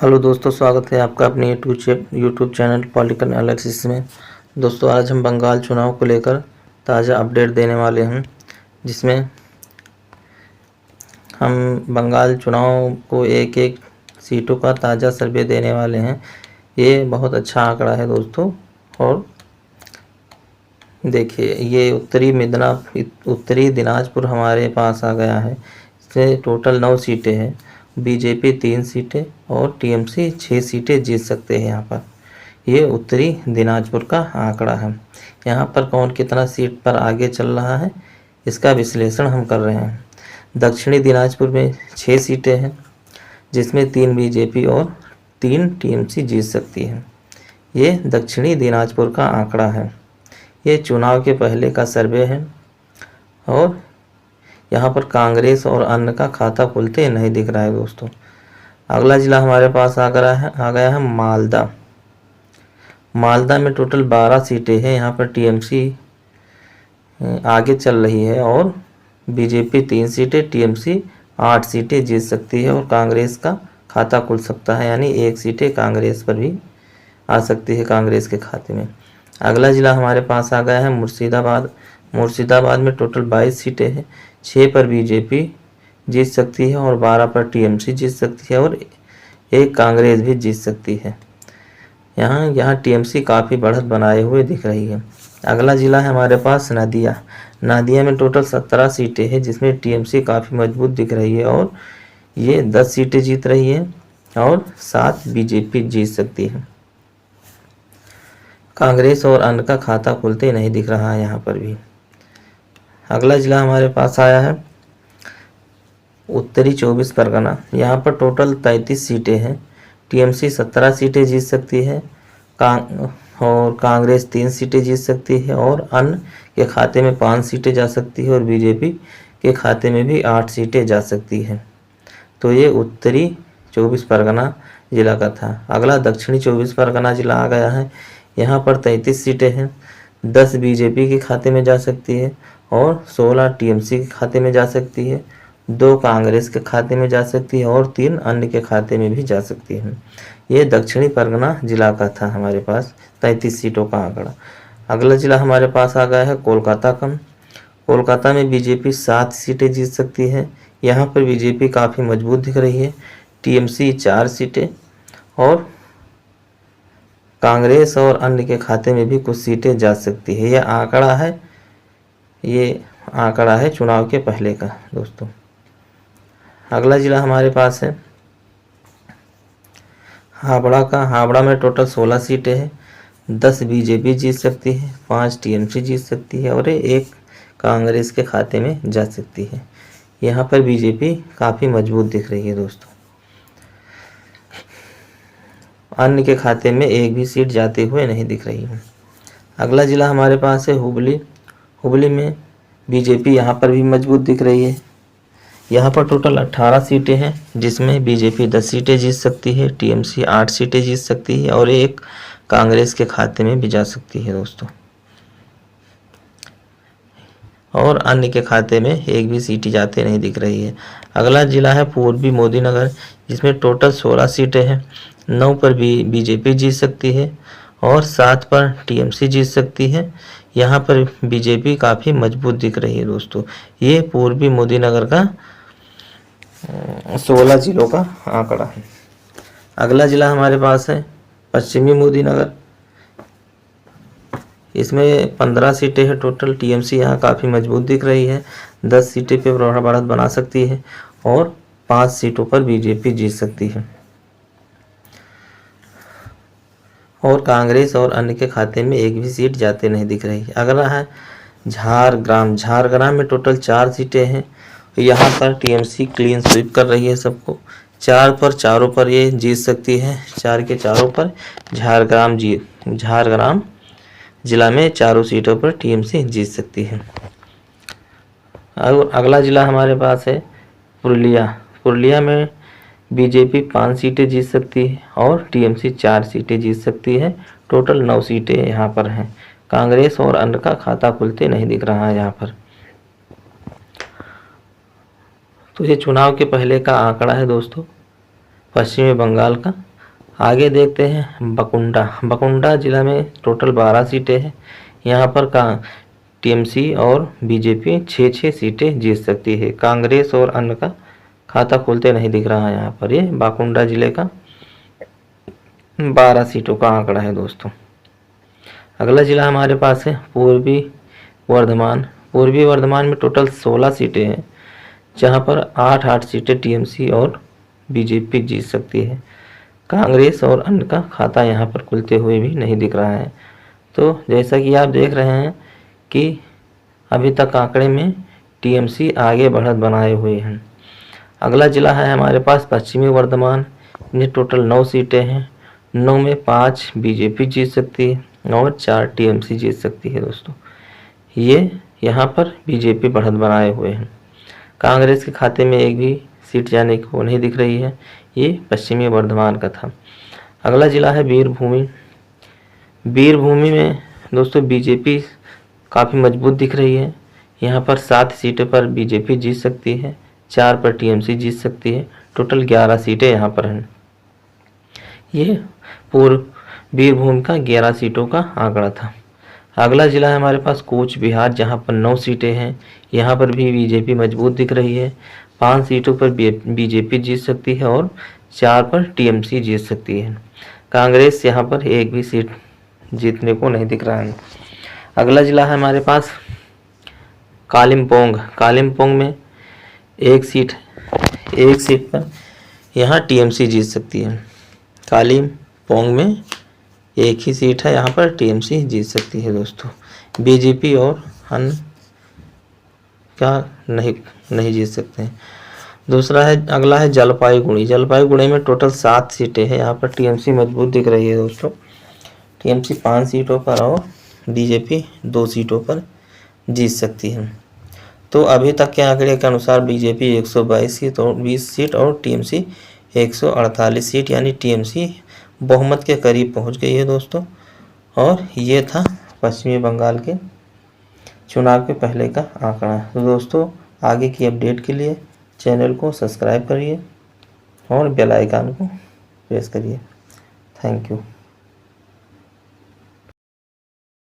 Hello दोस्तों, स्वागत है आपका अपने यूट्यूब चैनल पॉलिटिकल एनालिसिस में। दोस्तों, आज हम बंगाल चुनाव को लेकर ताज़ा अपडेट देने वाले हैं, जिसमें हम बंगाल चुनाव को एक एक सीटों का ताज़ा सर्वे देने वाले हैं। ये बहुत अच्छा आंकड़ा है दोस्तों। और देखिए, ये उत्तरी दिनाजपुर हमारे पास आ गया है। इससे टोटल 9 सीटें हैं। बीजेपी 3 सीटें और टीएमसी 6 सीटें जीत सकते हैं यहाँ पर। ये उत्तरी दिनाजपुर का आंकड़ा है। यहाँ पर कौन कितना सीट पर आगे चल रहा है, इसका विश्लेषण हम कर रहे हैं। दक्षिणी दिनाजपुर में 6 सीटें हैं, जिसमें 3 बीजेपी और 3 टीएमसी जीत सकती है। ये दक्षिणी दिनाजपुर का आंकड़ा है। ये चुनाव के पहले का सर्वे है और यहाँ पर कांग्रेस और अन्य का खाता खुलते नहीं दिख रहा है दोस्तों। अगला ज़िला हमारे पास आ गया है मालदा। मालदा में टोटल 12 सीटें हैं। यहाँ पर टीएमसी आगे चल रही है और बीजेपी 3 सीटें, टीएमसी 8 सीटें जीत सकती है और कांग्रेस का खाता खुल सकता है, यानी 1 सीटें कांग्रेस पर भी आ सकती है, कांग्रेस के खाते में। अगला ज़िला हमारे पास आ गया है मुर्शिदाबाद। मुर्शिदाबाद में टोटल 22 सीटें हैं। 6 पर बीजेपी जीत सकती है और 12 पर टीएमसी जीत सकती है और 1 कांग्रेस भी जीत सकती है। यहाँ टीएमसी काफ़ी बढ़त बनाए हुए दिख रही है। अगला ज़िला है हमारे पास नदिया। नदिया में टोटल 17 सीटें हैं, जिसमें टीएमसी काफ़ी मजबूत दिख रही है और ये 10 सीटें जीत रही है और 7 बीजेपी जीत सकती है। कांग्रेस और अन्य का खाता खुलते नहीं दिख रहा है यहाँ पर भी। अगला ज़िला हमारे पास आया है उत्तरी 24 परगना। यहाँ पर टोटल 33 सीटें हैं। टीएमसी 17 सीटें जीत सकती है और कांग्रेस 3 सीटें जीत सकती है और अन्य के खाते में 5 सीटें जा सकती है और बीजेपी के खाते में भी 8 सीटें जा सकती है। तो ये उत्तरी 24 परगना ज़िला का था। अगला दक्षिणी 24 परगना ज़िला आ गया है। यहाँ पर 33 सीटें हैं। 10 बीजेपी के खाते में जा सकती है और 16 टीएमसी के खाते में जा सकती है, 2 कांग्रेस के खाते में जा सकती है और 3 अन्य के खाते में भी जा सकती है। ये दक्षिणी परगना जिला का था हमारे पास 33 सीटों का आंकड़ा। अगला जिला हमारे पास आ गया है कोलकाता का। कोलकाता में बीजेपी 7 सीटें जीत सकती है। यहाँ पर बीजेपी काफ़ी मजबूत दिख रही है। टीएमसी 4 सीटें और कांग्रेस और अन्य के खाते में भी कुछ सीटें जा सकती है। ये आंकड़ा है चुनाव के पहले का दोस्तों। अगला ज़िला हमारे पास है हावड़ा का। हावड़ा में टोटल 16 सीटें हैं। 10 बीजेपी जीत सकती है, 5 टीएमसी जीत सकती है और 1 कांग्रेस के खाते में जा सकती है। यहाँ पर बीजेपी काफ़ी मजबूत दिख रही है दोस्तों। अन्य के खाते में 1 भी सीट जाते हुए नहीं दिख रही है। अगला ज़िला हमारे पास है हुबली। हुबली में बीजेपी यहाँ पर भी मजबूत दिख रही है। यहाँ पर टोटल 18 सीटें हैं, जिसमें बीजेपी 10 सीटें जीत सकती है, टीएमसी 8 सीटें जीत सकती है और 1 कांग्रेस के खाते में भी जा सकती है दोस्तों। और अन्य के खाते में 1 भी सीट जाते नहीं दिख रही है। अगला ज़िला है पूर्वी मोदीनगर, जिसमें टोटल 16 सीटें हैं। 9 पर बीजेपी जीत सकती है और 7 पर टीएमसी जीत सकती है। यहाँ पर बीजेपी काफ़ी मजबूत दिख रही है दोस्तों। ये पूर्वी मोदीनगर का 16 जिलों का आंकड़ा है। अगला ज़िला हमारे पास है पश्चिमी मोदीनगर। इसमें 15 सीटें हैं टोटल। टीएमसी यहाँ काफ़ी मजबूत दिख रही है। 10 सीटें पे बढ़त बना सकती है और 5 सीटों पर बीजेपी जीत सकती है और कांग्रेस और अन्य के खाते में 1 भी सीट जाते नहीं दिख रही है। अगला है झारग्राम। झारग्राम में टोटल 4 सीटें हैं। यहाँ पर टीएमसी क्लीन स्वीप कर रही है सबको। 4 पर चारों पर ये जीत सकती है। 4 के चारों पर झारग्राम जिला में चारों सीटों पर टीएमसी जीत सकती है। और अगला ज़िला हमारे पास है पुरुलिया। पुरुलिया में बीजेपी 5 सीटें जीत सकती है और टीएमसी 4 सीटें जीत सकती है। टोटल 9 सीटें यहाँ पर हैं। कांग्रेस और अन्य का खाता खुलते नहीं दिख रहा है यहाँ पर। तो ये चुनाव के पहले का आंकड़ा है दोस्तों, पश्चिमी बंगाल का। आगे देखते हैं बकुंडा। बकुंडा जिला में टोटल 12 सीटें हैं। यहाँ पर टीएमसी और बीजेपी 6-6 सीटें जीत सकती है। कांग्रेस और अन्य का खाता खोलते नहीं दिख रहा है यहाँ पर। ये बाकुंडा जिले का 12 सीटों का आंकड़ा है दोस्तों। अगला जिला हमारे पास है पूर्वी वर्धमान। पूर्वी वर्धमान में टोटल 16 सीटें हैं, जहां पर 8-8 सीटें टीएमसी और बीजेपी जीत सकती है। कांग्रेस और अन्य का खाता यहां पर खुलते हुए भी नहीं दिख रहा है। तो जैसा कि आप देख रहे हैं कि अभी तक आंकड़े में टीएमसी आगे बढ़त बनाए हुए हैं। अगला जिला है हमारे पास पश्चिमी वर्धमान। इनमें टोटल 9 सीटें हैं। 9 में 5 बीजेपी जीत सकती है और 4 टीएमसी जीत सकती है दोस्तों। ये यहाँ पर बीजेपी बढ़त बनाए हुए हैं। कांग्रेस के खाते में एक भी सीट जाने को नहीं दिख रही है। ये पश्चिमी वर्धमान का था। अगला जिला है वीरभूमि। वीरभूमि में दोस्तों बीजेपी काफ़ी मजबूत दिख रही है। यहाँ पर 7 सीटों पर बीजेपी जीत सकती है, 4 पर टीएमसी जीत सकती है। टोटल 11 सीटें यहाँ पर हैं। ये पूर्व वीरभूमि का 11 सीटों का आंकड़ा था। अगला जिला है हमारे पास कूच बिहार, जहाँ पर 9 सीटें हैं। यहाँ पर भी बीजेपी मजबूत दिख रही है। 5 सीटों पर बीजेपी जीत सकती है और 4 पर टीएमसी जीत सकती है। कांग्रेस यहाँ पर एक भी सीट जीतने को नहीं दिख रहा है। अगला जिला है हमारे पास कालिम्पोंग। कालिम्पोंग में एक सीट पर यहाँ टीएमसी जीत सकती है। कालिम्पोंग में एक ही सीट है, यहाँ पर टीएमसी जीत सकती है दोस्तों। बीजेपी और अन्य क्या नहीं जीत सकते हैं। अगला है जलपाईगुड़ी। जलपाईगुड़ी में टोटल 7 सीटें हैं। यहाँ पर टीएमसी मजबूत दिख रही है दोस्तों। टीएमसी 5 सीटों पर और बीजेपी 2 सीटों पर जीत सकती है। तो अभी तक के आंकड़े के अनुसार बीजेपी 122 सीट और टीएमसी 148 सीट, यानी टीएमसी बहुमत के करीब पहुंच गई है दोस्तों। और ये था पश्चिमी बंगाल के चुनाव के पहले का आंकड़ा। तो दोस्तों आगे की अपडेट के लिए चैनल को सब्सक्राइब करिए और बेल आइकन को प्रेस करिए। Thank you.